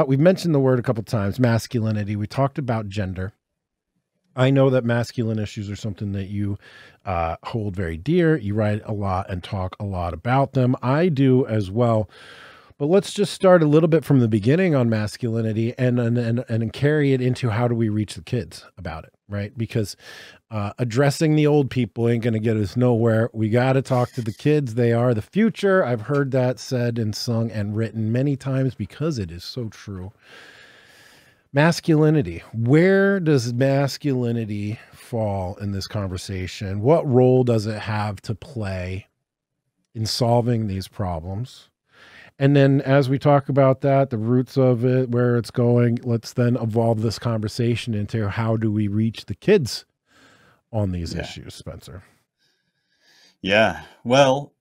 we've mentioned the word a couple times, masculinity. We talked about gender. I know that masculine issues are something that you hold very dear. You write a lot and talk a lot about them. I do as well. But let's just start a little bit from the beginning on masculinity and carry it into how do we reach the kids about it, right? Because addressing the old people ain't going to get us nowhere. We got to talk to the kids. They are the future. I've heard that said and sung and written many times because it is so true. Masculinity. Where does masculinity fall in this conversation? What role does it have to play in solving these problems? And then as we talk about that, the roots of it, where it's going, let's then evolve this conversation into how do we reach the kids on these issues, Spencer? Yeah, well,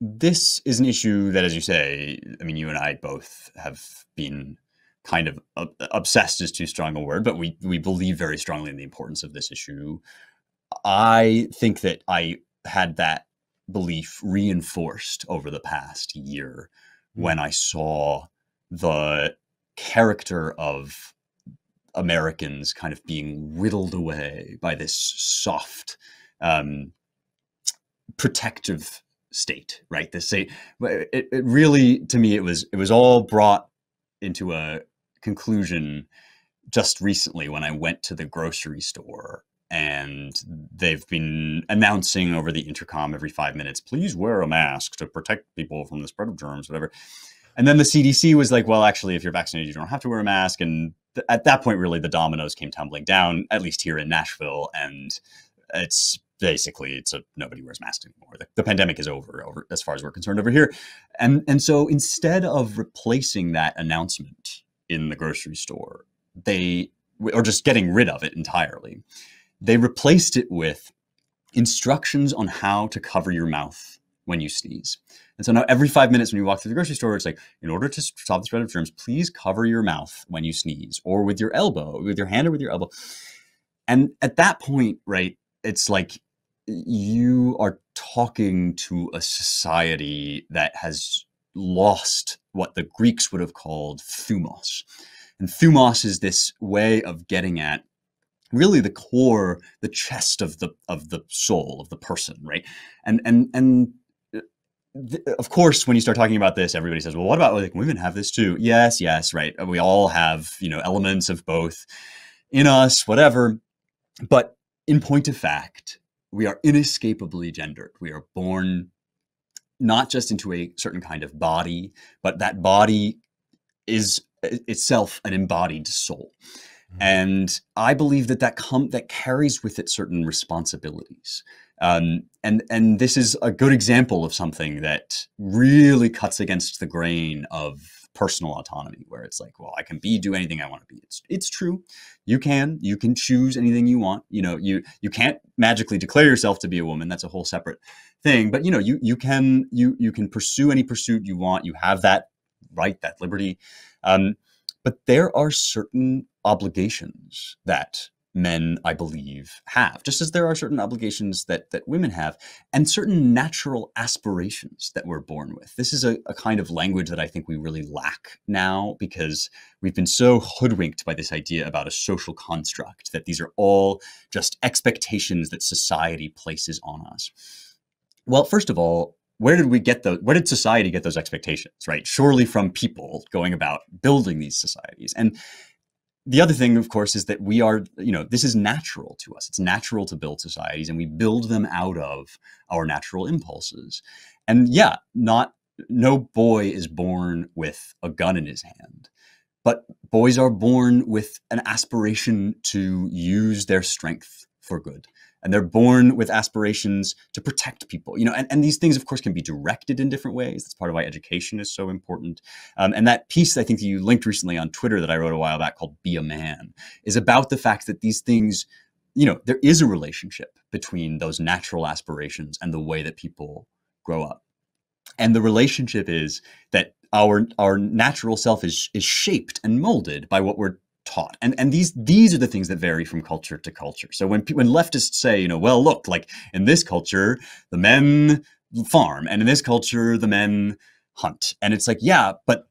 this is an issue that, as you say, I mean, you and I both have been kind of obsessed is too strong a word, but we believe very strongly in the importance of this issue. I think that I had that belief reinforced over the past year when I saw the character of Americans kind of being whittled away by this soft, protective state, right? It really, to me, it was all brought into a conclusion just recently when I went to the grocery store. And they've been announcing over the intercom every 5 minutes, please wear a mask to protect people from the spread of germs, whatever. And then the CDC was like, well, actually, if you're vaccinated, you don't have to wear a mask. And at that point, really, the dominoes came tumbling down, at least here in Nashville. And it's basically, nobody wears masks anymore. The pandemic is over as far as we're concerned over here. And so instead of replacing that announcement in the grocery store, or just getting rid of it entirely, they replaced it with instructions on how to cover your mouth when you sneeze. And so now every 5 minutes when you walk through the grocery store, it's like, in order to stop the spread of germs, please cover your mouth when you sneeze, or with your elbow, with your hand or with your elbow. And at that point, right, it's like you are talking to a society that has lost what the Greeks would have called thumos. And thumos is this way of getting at really the core, the chest of the soul of the person, right? And of course, when you start talking about this, everybody says, well, what about like women have this too? Yes, right. We all have, elements of both in us, whatever. But in point of fact, we are inescapably gendered. We are born not just into a certain kind of body, but that body is itself an embodied soul. And I believe that carries with it certain responsibilities. And this is a good example of something that really cuts against the grain of personal autonomy, where it's like, well, I can do anything I want to be. It's true. You can choose anything you want. You can't magically declare yourself to be a woman. That's a whole separate thing. But you can pursue any pursuit you want. You have that right, that liberty. But there are certain obligations that men, I believe, have, just as there are certain obligations that women have, and certain natural aspirations that we're born with. This is a kind of language that I think we really lack now, because we've been so hoodwinked by this idea about a social construct, that these are all just expectations that society places on us. Well, first of all, where did society get those expectations, right? Surely from people going about building these societies. And the other thing, of course, is that we are, this is natural to us. It's natural to build societies, and we build them out of our natural impulses. And yeah, no boy is born with a gun in his hand, but boys are born with an aspiration to use their strength for good. And they're born with aspirations to protect people, and these things, of course, can be directed in different ways. That's part of why education is so important. And that piece, I think, that you linked recently on Twitter that I wrote a while back called Be a Man is about the fact that these things, there is a relationship between those natural aspirations and the way that people grow up. And the relationship is that our natural self is shaped and molded by what we're taught. And these are the things that vary from culture to culture. So when leftists say, well, look, like in this culture, the men farm, and in this culture, the men hunt. And it's like, yeah, but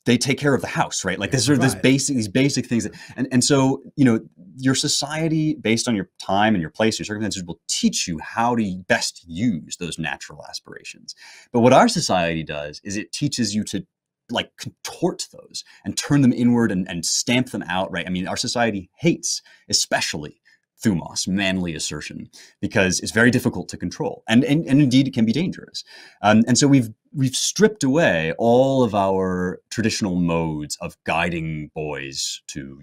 they take care of the house, right? Like these basic things that, and so, you know, your society based on your time and your place, your circumstances will teach you how to best use those natural aspirations. But what our society does is it teaches you to like contort those and turn them inward and stamp them out, right? I mean, our society hates, especially thumos, manly assertion, because it's very difficult to control, and indeed it can be dangerous. And so we've stripped away all of our traditional modes of guiding boys to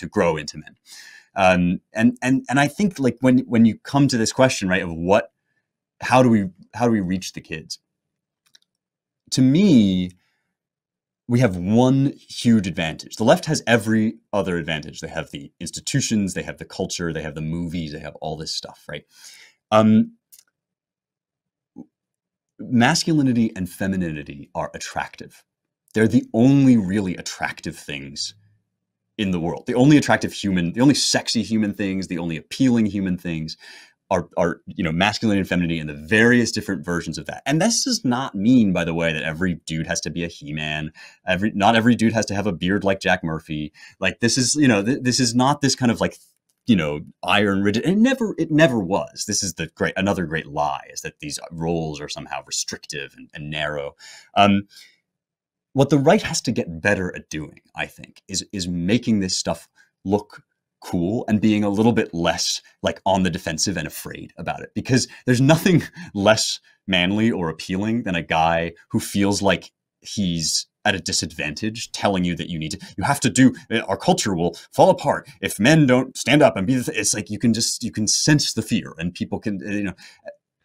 grow into men. And I think like when you come to this question, right, of how do we reach the kids? To me, we have one huge advantage. The left has every other advantage. They have the institutions, they have the culture, they have the movies, they have all this stuff, right? Masculinity and femininity are attractive. They're the only really attractive things in the world. The only attractive human, the only sexy human things, the only appealing human things are you know, masculinity and femininity and the various different versions of that. And this does not mean, by the way, that every dude has to be a he-man. Not every dude has to have a beard like Jack Murphy. Like this is, you know, this is not this kind of like, you know, iron rigid. It never was. This is another great lie, is that these roles are somehow restrictive and narrow. What the right has to get better at doing, I think, is making this stuff look cool and being a little bit less like on the defensive and afraid about it, because there's nothing less manly or appealing than a guy who feels like he's at a disadvantage telling you that you have to do, our culture will fall apart if men don't stand up and be it's like you can sense the fear, and people can, you know,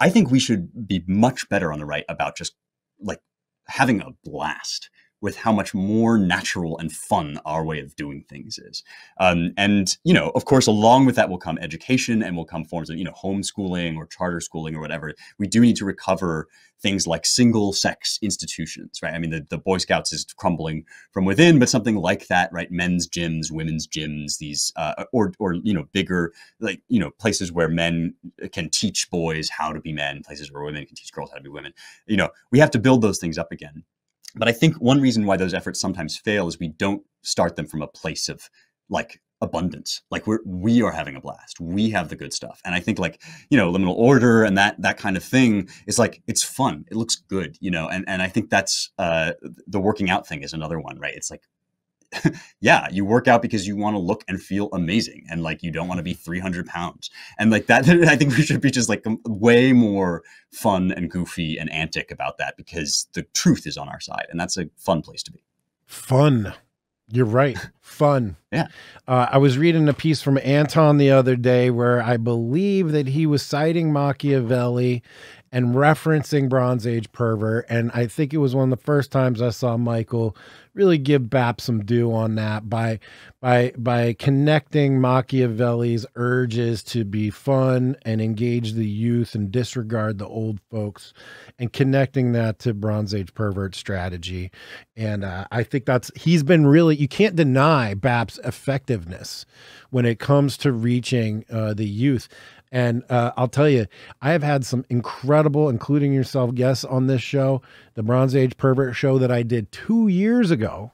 I think we should be much better on the right about just like having a blast with how much more natural and fun our way of doing things is. And, you know, of course, along with that will come education and will come forms of, you know, homeschooling or charter schooling or whatever. We do need to recover things like single sex institutions, right? I mean, the Boy Scouts is crumbling from within, but something like that, right? Men's gyms, women's gyms, these, or, you know, bigger, like, you know, places where men can teach boys how to be men, places where women can teach girls how to be women. You know, we have to build those things up again. But I think one reason why those efforts sometimes fail is we don't start them from a place of like abundance. Like we are having a blast. We have the good stuff. And I think like, you know, Liminal Order and that kind of thing is like, it's fun. It looks good, you know, and I think that's the working out thing is another one, right? It's like, yeah, you work out because you want to look and feel amazing, and like you don't want to be 300 pounds, and like that. I think we should be just like way more fun and goofy and antic about that, because the truth is on our side, and that's a fun place to be. Fun. You're right. Fun. Yeah. I was reading a piece from Anton the other day where I believe that he was citing Machiavelli and referencing Bronze Age pervert. And I think it was one of the first times I saw Michael really give Bap some due on that by connecting Machiavelli's urges to be fun and engage the youth and disregard the old folks, and connecting that to Bronze Age pervert strategy. And I think he's been really, you can't deny Bap's effectiveness when it comes to reaching the youth. And I'll tell you, I have had some incredible, including yourself, guests on this show. The Bronze Age Pervert show that I did 2 years ago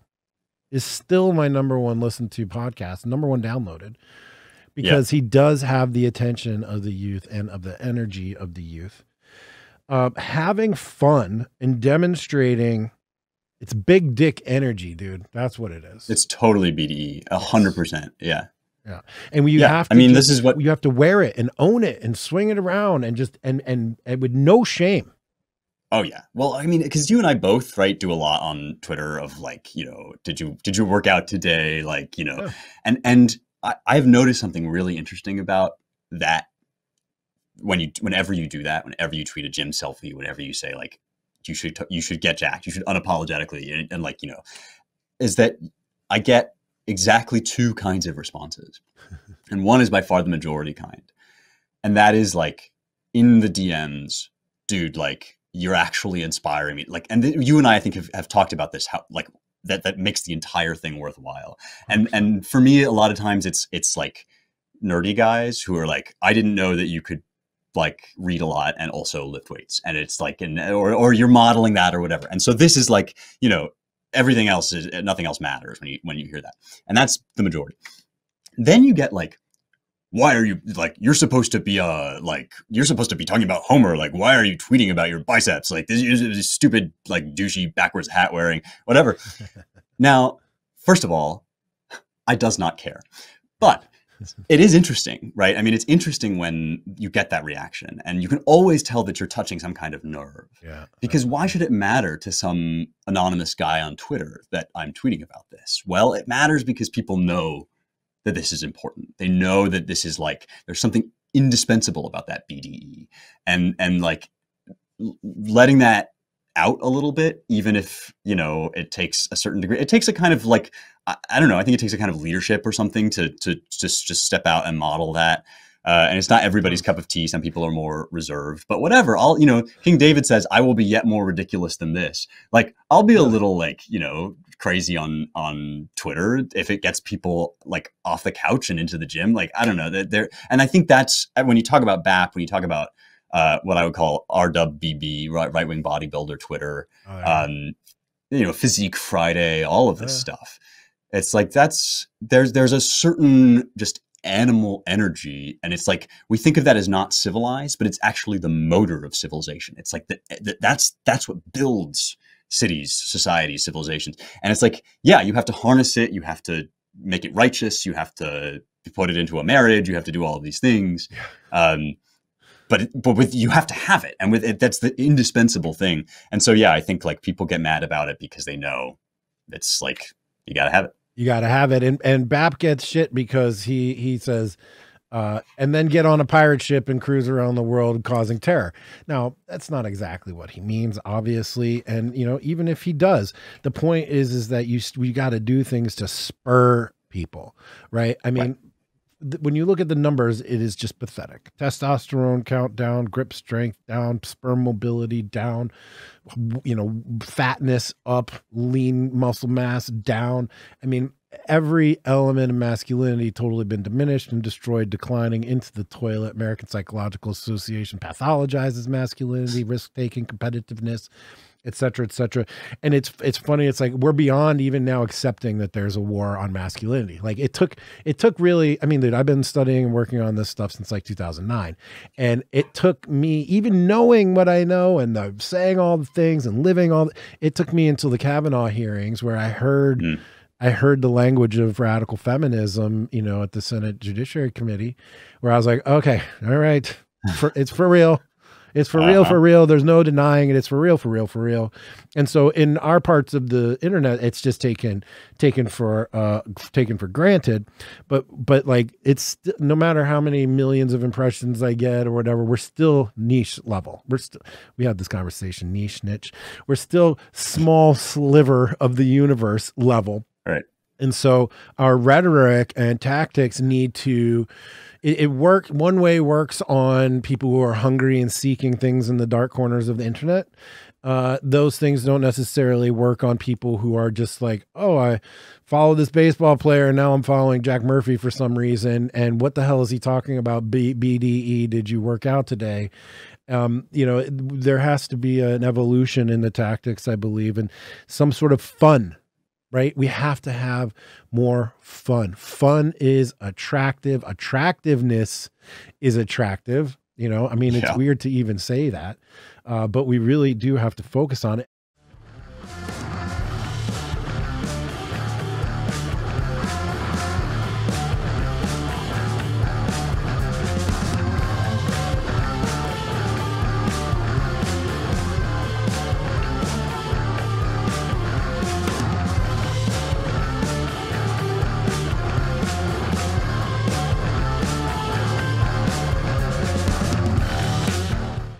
is still my #1 listened to podcast, #1 downloaded, because he does have the attention of the youth and of the energy of the youth. Having fun and demonstrating, it's big dick energy, dude. That's what it is. It's totally BDE, 100%. Yeah. Yeah. And you have to, I mean, this is what you have to wear it and own it and swing it around and just, and with no shame. Oh yeah. Well, I mean, because you and I both, right, do a lot on Twitter of like, you know, did you work out today? Like, you know, and I've noticed something really interesting about that. Whenever you do that, whenever you tweet a gym selfie, whenever you say like, you should get jacked, you should unapologetically, and like, you know, is that I get exactly 2 kinds of responses. And one is by far the majority kind. And that is like, in the DMs, dude, like, you're actually inspiring me. Like, and you and I think have talked about this, how like that makes the entire thing worthwhile. And for me, a lot of times it's like nerdy guys who are like, I didn't know that you could like read a lot and also lift weights. And it's like, or you're modeling that or whatever. And so this is like, you know, everything else is, nothing else matters when you hear that. And that's the majority. Then you get like, why are you like, you're supposed to be talking about Homer. Like, why are you tweeting about your biceps? Like this is stupid, like douchey backwards hat wearing, whatever. Now, first of all, I does not care, but it is interesting, right? I mean, it's interesting when you get that reaction, and you can always tell that you're touching some kind of nerve. Yeah. Because why should it matter to some anonymous guy on Twitter that I'm tweeting about this? Well, it matters because people know that this is important. They know that this is like, there's something indispensable about that BDE, and like letting that out a little bit, even if, you know, it takes a certain degree, it takes a kind of like, I don't know, I think it takes a kind of leadership or something to just step out and model that. And it's not everybody's cup of tea. Some people are more reserved, but whatever. You know, King David says, I will be yet more ridiculous than this. Like, I'll be a little like, you know, crazy on Twitter if it gets people like off the couch and into the gym. Like, I don't know, and I think that's when you talk about BAP, when you talk about what I would call RWBB, right wing bodybuilder Twitter, you know, Physique Friday, all of this stuff. It's like there's a certain just animal energy, and it's like we think of that as not civilized, but it's actually the motor of civilization. It's like that's what builds cities, societies, civilizations. And it's like, yeah, you have to harness it, you have to make it righteous, you have to put it into a marriage, you have to do all of these things. But with you have to have it, and with it, that's the indispensable thing. And so, yeah, I think like people get mad about it because they know it's like you got to have it. You got to have it. And BAP gets shit because he says, and then get on a pirate ship and cruise around the world causing terror. Now, that's not exactly what he means, obviously. And, you know, even if he does, the point is that we got to do things to spur people, right? I mean, when you look at the numbers, it is just pathetic. Testosterone count down, grip strength down, sperm mobility down, you know, fatness up, lean muscle mass down. I mean, every element of masculinity totally been diminished and destroyed, declining into the toilet. American Psychological Association pathologizes masculinity, risk-taking, competitiveness, et cetera, et cetera. And it's funny. It's like, we're beyond even now accepting that there's a war on masculinity. Like it took really, I mean, dude, I've been studying and working on this stuff since like 2009. And it took me, even knowing what I know and saying all the things and living it took me until the Kavanaugh hearings where I heard the language of radical feminism, you know, at the Senate Judiciary Committee, where I was like, okay, all right, it's for real. It's for real, for real. There's no denying it. It's for real, for real, for real. And so in our parts of the internet, it's just taken for granted. But like, it's no matter how many millions of impressions I get or whatever, we're still niche level. We had this conversation, niche. We're still small sliver of the universe level. Right. And so our rhetoric and tactics need to, one way works on people who are hungry and seeking things in the dark corners of the internet. Those things don't necessarily work on people who are just like, oh, I follow this baseball player and now I'm following Jack Murphy for some reason. And what the hell is he talking about? BDE, did you work out today? You know, there has to be an evolution in the tactics, I believe, and some sort of fun. Right? We have to have more fun. Fun is attractive. Attractiveness is attractive. You know, I mean, it's weird to even say that, but we really do have to focus on it.